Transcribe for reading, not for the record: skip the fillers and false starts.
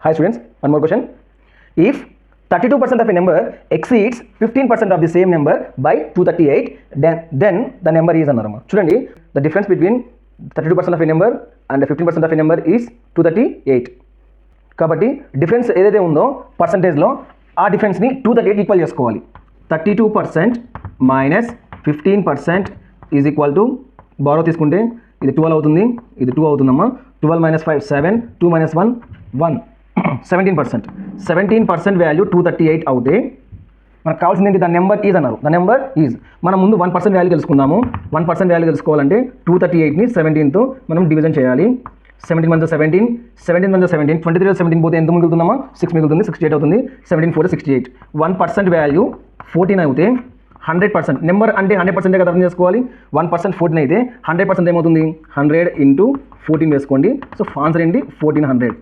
Hi students, one more question. If 32% of a number exceeds 15% of the same number by 238, then the number is another. చూడండి, the difference between 32% of a number and 15% of a number is 238. కాబట్టి difference ఏదైతే ఉందో పర్సంటేజ్లో ఆ డిఫరెన్స్ని 238 equal చేసుకోవాలి. 32% minus 15% is equal to borrow తీసుకుంటే ఇది 12 అవుతుంది, ఇది 2 అవుతుందమ్మా. 12 మైనస్ 5 7, 2 మైనస్ 1 1, 17%. 17% వాల్యూ 238 అవుతే మనకు కావాల్సింది ఏంటి? ద నెంబర్ ఈజ్ అన్నారు. ద నెంబర్ ఈజ్ మనం ముందు 1% వాల్యూ తెలుసుకుందాము. 1% వాల్యూ తెలుసుకోవాలంటే 238ని 17తో మనం డివిజన్ చేయాలి. 17 మంది 17, 17 మంది 17, 23 17 పోతే ఎంత మిగులుతుందమ్మా? 6 మిగులుతుంది. 68 అవుతుంది. 17 4 68. 1% వాల్యూ 14 అయితే 100%. నెంబర్ అంటే 100% కదా అర్థం చేసుకోవాలి. 1% 14 అయితే 100% ఏమవుతుంది? 100 × 14 వేసుకోండి. సో ఆన్సర్ ఏంటి? 1400.